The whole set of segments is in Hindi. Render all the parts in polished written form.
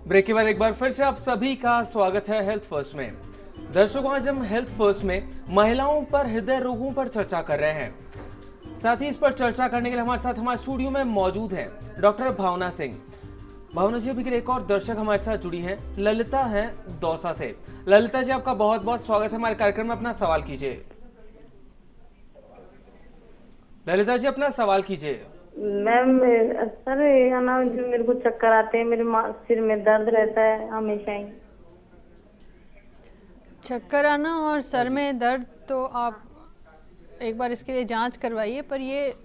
ब्रेक के बाद एक बार फिर से आप सभी का स्वागत है हेल्थ फर्स्ट में। दर्शकों, आज हम हेल्थ फर्स्ट में महिलाओं पर हृदय रोगों पर चर्चा कर रहे हैं। साथ ही इस पर चर्चा करने के लिए हमारे साथ हमारे स्टूडियो में मौजूद हैं डॉक्टर भावना सिंह। भावना जी, अभी के लिए एक और दर्शक हमारे साथ जुड़ी हैं, ललिता हैं दौसा से। ललिता जी, आपका बहुत बहुत स्वागत है हमारे कार्यक्रम में। अपना सवाल कीजिए। ललिता जी, अपना सवाल कीजिए। मैम सर, ये ना जो मेरे को चक्कर आते हैं, मेरे सिर में दर्द रहता है हमेशा ही। चक्कर आना और सर में दर्द, तो आप एक बार इसके लिए जांच करवाइए, पर ये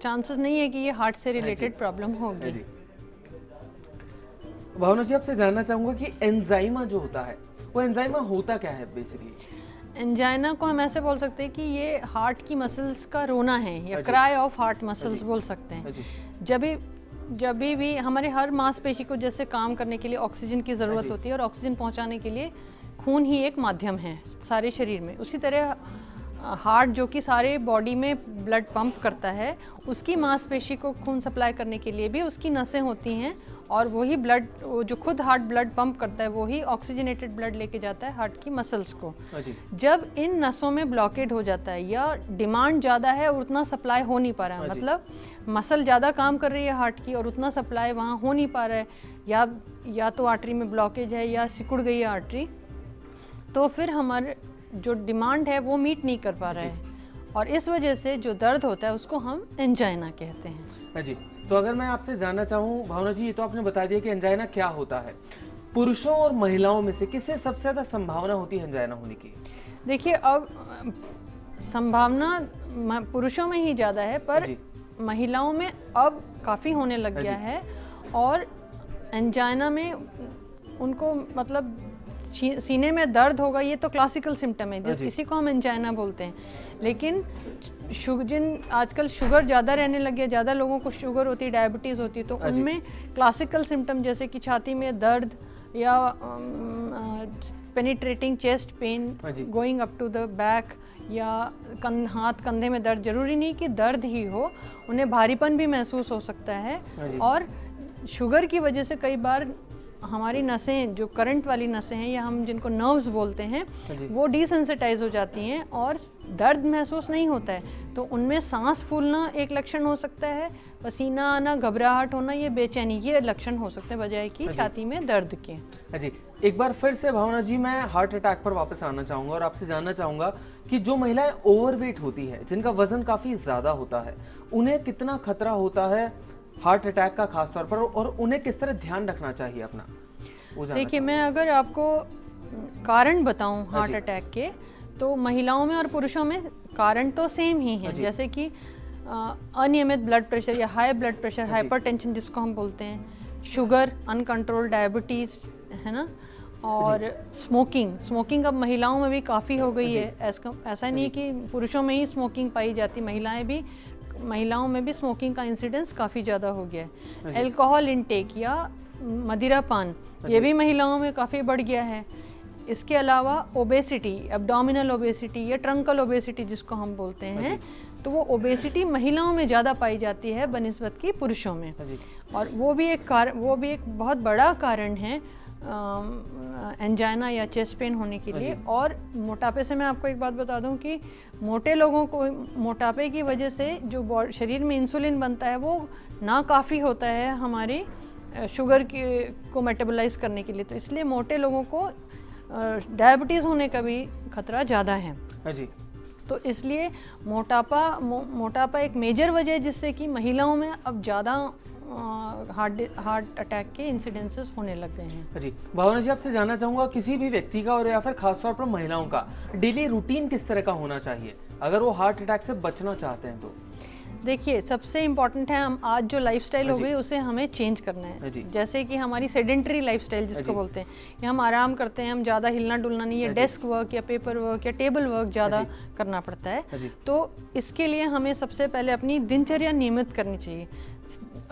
चांसेस नहीं है कि ये हार्ट से रिलेटेड प्रॉब्लम होगी। भावना जी, आपसे जानना चाहूंगा कि एंजाइमा जो होता है, वो एंजाइमा होता क्या है बेसिकली? एंजाइना को हम ऐसे बोल सकते हैं कि ये हार्ट की मसल्स का रोना है, या क्राई ऑफ हार्ट मसल्स बोल सकते हैं। जब भी हमारे हर मांसपेशी को जैसे काम करने के लिए ऑक्सीजन की ज़रूरत होती है, और ऑक्सीजन पहुंचाने के लिए खून ही एक माध्यम है सारे शरीर में, उसी तरह हार्ट जो कि सारे बॉडी में ब्लड पंप करता है, उसकी मांसपेशी को खून सप्लाई करने के लिए भी उसकी नसें होती हैं, और वही ब्लड, वो जो खुद हार्ट ब्लड पंप करता है, वही ऑक्सीजनेटेड ब्लड लेके जाता है हार्ट की मसल्स को। जब इन नसों में ब्लॉकेड हो जाता है, या डिमांड ज़्यादा है और उतना सप्लाई हो नहीं पा रहा है, मतलब मसल ज़्यादा काम कर रही है हार्ट की और उतना सप्लाई वहाँ हो नहीं पा रहा है, या तो आर्टरी में ब्लॉकेज है या सिकुड़ गई है आर्टरी, तो फिर हमारे जो डिमांड है वो मीट नहीं कर पा रहा है, और इस वजह से जो दर्द होता है उसको हम एंजाइना कहते हैं। जी, तो अगर मैं आपसे जानना चाहूँ भावना जी, ये तो आपने बता दिया कि एंजाइना क्या होता है। पुरुषों और महिलाओं में से किससे सबसे ज़्यादा संभावना होती है एंजाइना होने की? देखिए, अब संभावना पुरुषों में ही ज़्यादा है, पर महिलाओं में अब काफ़ी होने लग गया है, और एंजाइना में उनको मतलब सीने में दर्द होगा, ये तो क्लासिकल सिम्टम है, इसी को हम एंजाइना बोलते हैं। लेकिन आजकल शुगर ज़्यादा रहने लग गया, ज़्यादा लोगों को शुगर होती है, डायबिटीज़ होती है, तो उनमें क्लासिकल सिम्टम जैसे कि छाती में दर्द, या penetrating chest pain going up to the back, या हाथ कंधे में दर्द, जरूरी नहीं कि दर्द ही हो, उन्हें भारीपन भी महसूस हो सकता है। और शुगर की वजह से कई बार हमारी नसें, जो करंट वाली नसें हैं, या हम जिनको नर्व्स बोलते हैं, वो डिसेंसिटाइज हो जाती हैं और दर्द महसूस नहीं होता है, तो उनमें सांस फूलना एक लक्षण हो सकता है, पसीना आना, घबराहट होना, ये बेचैनी, ये लक्षण हो सकते हैं बजाय कि छाती में दर्द के। जी, एक बार फिर से भावना जी, मैं हार्ट अटैक पर वापस आना चाहूँगा और आपसे जानना चाहूँगा कि जो महिलाएं ओवरवेट होती है, जिनका वजन काफ़ी ज़्यादा होता है, उन्हें कितना खतरा होता है हार्ट अटैक का खास तौर पर, और उन्हें किस तरह ध्यान रखना चाहिए अपना? देखिए, मैं अगर आपको कारण बताऊं हार्ट अटैक के, तो महिलाओं में और पुरुषों में कारण तो सेम ही है, जैसे कि अनियमित ब्लड प्रेशर या हाई ब्लड प्रेशर, हाइपरटेंशन जिसको हम बोलते हैं, शुगर, अनकंट्रोल्ड डायबिटीज़, है ना, और स्मोकिंग अब महिलाओं में भी काफ़ी हो गई है। ऐसा नहीं है कि पुरुषों में ही स्मोकिंग पाई जाती, महिलाओं में भी स्मोकिंग का इंसिडेंस काफ़ी ज़्यादा हो गया है। अल्कोहल इंटेक या मदिरापान, ये भी महिलाओं में काफ़ी बढ़ गया है। इसके अलावा ओबेसिटी, एब्डोमिनल ओबेसिटी या ट्रंकल ओबेसिटी जिसको हम बोलते हैं, तो वो ओबेसिटी महिलाओं में ज़्यादा पाई जाती है बनिस्बत की पुरुषों में, और वो भी एक बहुत बड़ा कारण है एंजाइना या चेस्ट पेन होने के लिए। और मोटापे से मैं आपको एक बात बता दूं कि मोटे लोगों को मोटापे की वजह से जो शरीर में इंसुलिन बनता है, वो ना काफ़ी होता है हमारी शुगर को मेटाबोलाइज करने के लिए, तो इसलिए मोटे लोगों को डायबिटीज़ होने का भी खतरा ज़्यादा है। तो इसलिए मोटापा एक मेजर वजह है जिससे कि महिलाओं में अब ज़्यादा हार्ट अटैक के इंसिडेंसेस होने लग गए हैं। जी, भावना जी, आपसे जानना चाहूँगा, किसी भी व्यक्ति का और या फिर खासतौर पर महिलाओं का डेली रूटीन किस तरह का होना चाहिए अगर वो हार्ट अटैक से बचना चाहते हैं? तो देखिए, सबसे इम्पॉर्टेंट है, हम आज जो लाइफस्टाइल हो गई उसे हमें चेंज करना है। जैसे कि हमारी सेडेंटरी लाइफस्टाइल जिसको बोलते हैं, कि हम आराम करते हैं, हम ज़्यादा हिलना डुलना नहीं है, डेस्क वर्क या पेपर वर्क या टेबल वर्क ज़्यादा करना पड़ता है, तो इसके लिए हमें सबसे पहले अपनी दिनचर्या नियमित करनी चाहिए।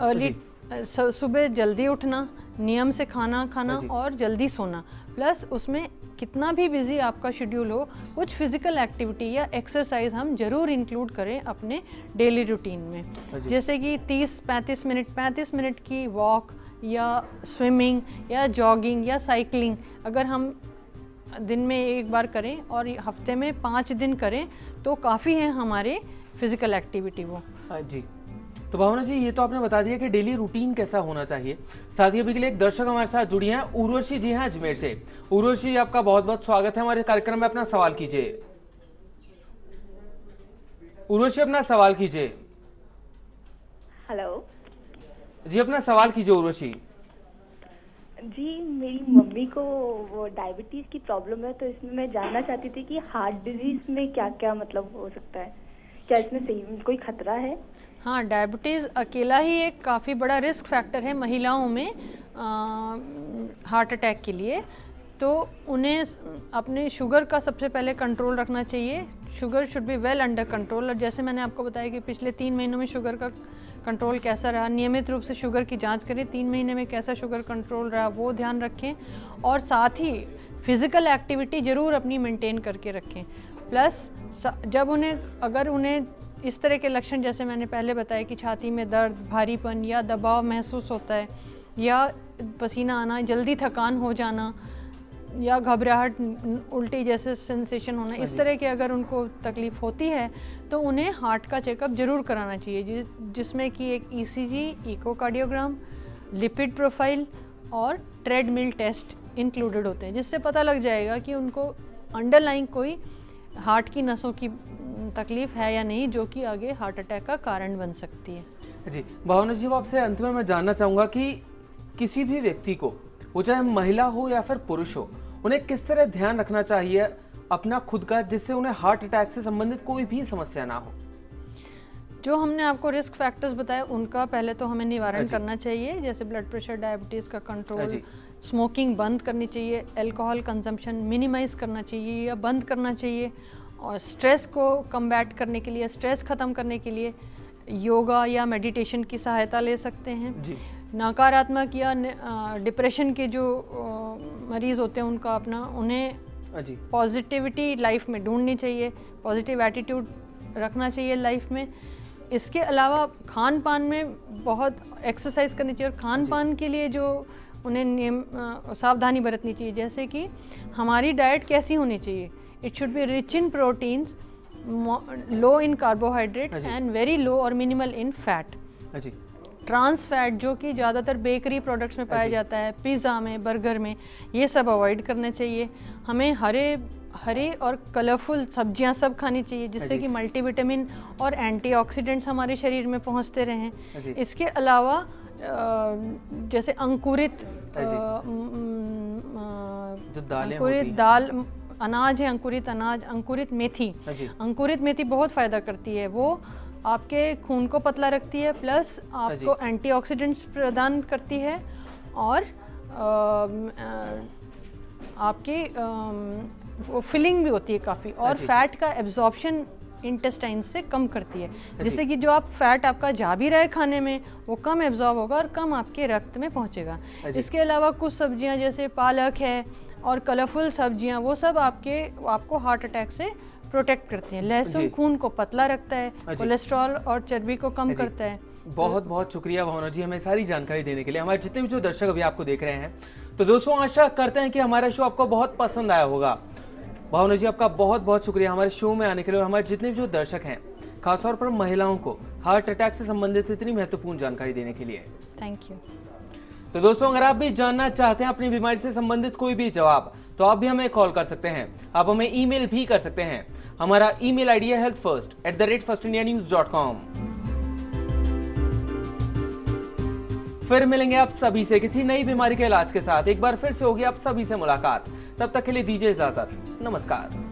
अर्ली सुबह जल्दी उठना, नियम से खाना खाना और जल्दी सोना, प्लस उसमें कितना भी बिजी आपका शेड्यूल हो, कुछ फिजिकल एक्टिविटी या एक्सरसाइज हम जरूर इंक्लूड करें अपने डेली रूटीन में, जैसे कि 30-35 मिनट की वॉक या स्विमिंग या जॉगिंग या साइकिलिंग अगर हम दिन में एक बार करें और हफ्ते में 5 दिन करें तो काफ़ी है हमारे फिजिकल एक्टिविटी वो। जी, तो भावना जी ये तो आपने बता दिया कि डेली रूटीन कैसा होना चाहिए। साथ ही अभी के लिए एक दर्शक हमारे साथ जुड़ी हैं, उर्वशी जी हैं अजमेर से। उर्वशी जी आपका बहुत बहुत स्वागत है हमारे कार्यक्रम में, अपना सवाल कीजिए। उर्वशी अपना सवाल कीजिए। हेलो जी, अपना सवाल कीजिए उर्वशी। जी, मेरी मम्मी को वो डायबिटीज की प्रॉब्लम है, तो इसमें मैं जानना चाहती थी कि हार्ट डिजीज में क्या क्या मतलब हो सकता है, क्या इसमें सही कोई खतरा है? हाँ, डायबिटीज़ अकेला ही एक काफ़ी बड़ा रिस्क फैक्टर है महिलाओं में हार्ट अटैक के लिए। तो उन्हें अपने शुगर का सबसे पहले कंट्रोल रखना चाहिए। Sugar should be well under control. और जैसे मैंने आपको बताया कि पिछले 3 महीनों में शुगर का कंट्रोल कैसा रहा, नियमित रूप से शुगर की जांच करें, 3 महीने में कैसा शुगर कंट्रोल रहा वो ध्यान रखें। और साथ ही फिज़िकल एक्टिविटी ज़रूर अपनी मेंटेन करके रखें। प्लस जब अगर उन्हें इस तरह के लक्षण जैसे मैंने पहले बताया कि छाती में दर्द, भारीपन या दबाव महसूस होता है या पसीना आना, जल्दी थकान हो जाना या घबराहट, उल्टी जैसे सेंसेशन होना, इस तरह के अगर उनको तकलीफ होती है तो उन्हें हार्ट का चेकअप जरूर कराना चाहिए, जिसमें कि एक ईसीजी, इकोकार्डियोग्राम, लिपिड प्रोफाइल और ट्रेडमिल टेस्ट इंक्लूडेड होते हैं, जिससे पता लग जाएगा कि उनको अंडरलाइंग कोई हार्ट की नसों की तकलीफ है या नहीं, जो कि आगे हार्ट अटैक का कारण बन सकती है। जी भावना जी, आपसे अंत में मैं जानना चाहूँगा कि किसी भी व्यक्ति को, वो चाहे महिला हो या फिर पुरुष हो, उन्हें किस तरह ध्यान रखना चाहिए अपना खुद का, जिससे उन्हें हार्ट अटैक से संबंधित कोई भी समस्या ना हो? जो हमने आपको रिस्क फैक्टर्स बताए उनका पहले तो हमें निवारण करना चाहिए, जैसे ब्लड प्रेशर, डायबिटीज़ का कंट्रोल, स्मोकिंग बंद करनी चाहिए, अल्कोहल कंजम्पशन मिनिमाइज करना चाहिए या बंद करना चाहिए। और स्ट्रेस को कम्बैट करने के लिए, स्ट्रेस ख़त्म करने के लिए योगा या मेडिटेशन की सहायता ले सकते हैं। नकारात्मक या डिप्रेशन के जो मरीज़ होते हैं उन्हें पॉजिटिविटी लाइफ में ढूंढनी चाहिए, पॉजिटिव एटीट्यूड रखना चाहिए लाइफ में। इसके अलावा खान पान में बहुत एक्सरसाइज करनी चाहिए और खान पान के लिए जो उन्हें सावधानी बरतनी चाहिए, जैसे कि हमारी डाइट कैसी होनी चाहिए। It should be rich in proteins, low in carbohydrate and very low और मिनिमल इन फैट। ट्रांस फैट जो कि ज़्यादातर बेकरी प्रोडक्ट्स में पाया जाता है, पिज़्ज़ा में, बर्गर में, ये सब अवॉइड करने चाहिए। हमें हरे और कलरफुल सब्जियां सब खानी चाहिए, जिससे कि मल्टीविटामिन और एंटीऑक्सीडेंट्स हमारे शरीर में पहुंचते रहें। इसके अलावा जैसे अंकुरित दाल, अनाज है, अंकुरित अनाज, अंकुरित मेथी बहुत फ़ायदा करती है। वो आपके खून को पतला रखती है, प्लस आपको एंटीऑक्सीडेंट्स प्रदान करती है और आपकी वो फिलिंग भी होती है काफ़ी, और फैट का एब्जॉर्प्शन इंटेस्टाइन से कम करती है, जिससे कि जो आप फैट आपका जा भी रहा है खाने में वो कम एब्जॉर्ब होगा और कम आपके रक्त में पहुंचेगा। इसके अलावा कुछ सब्जियां जैसे पालक है और कलरफुल सब्जियां, वो सब आपको हार्ट अटैक से प्रोटेक्ट करती हैं। लहसुन खून को पतला रखता है, कोलेस्ट्रॉल और चर्बी को कम करता है। बहुत बहुत शुक्रिया भावना जी हमें सारी जानकारी देने के लिए। हमारे जितने भी जो दर्शक अभी आपको देख रहे हैं, तो दोस्तों आशा करते हैं कि हमारा शो आपको बहुत पसंद आया होगा। भावना जी आपका बहुत बहुत शुक्रिया हमारे शो में आने के लिए और हमारे जितने भी जो दर्शक हैं, खासतौर पर महिलाओं को हार्ट अटैक से संबंधित इतनी महत्वपूर्ण जानकारी देने के लिए। Thank you. तो दोस्तों अगर आप भी जानना चाहते हैं अपनी बीमारी से संबंधित कोई भी जवाब, तो आप भी हमें कॉल कर सकते हैं, आप हमें ईमेल भी कर सकते हैं। हमारा ईमेल आईडी है healthfirst@firstindianews.com। फिर मिलेंगे आप सभी से किसी नई बीमारी के इलाज के साथ। एक बार फिर से होगी आप सभी से मुलाकात। तब तक के लिए दीजिए इजाजत। नमस्कार।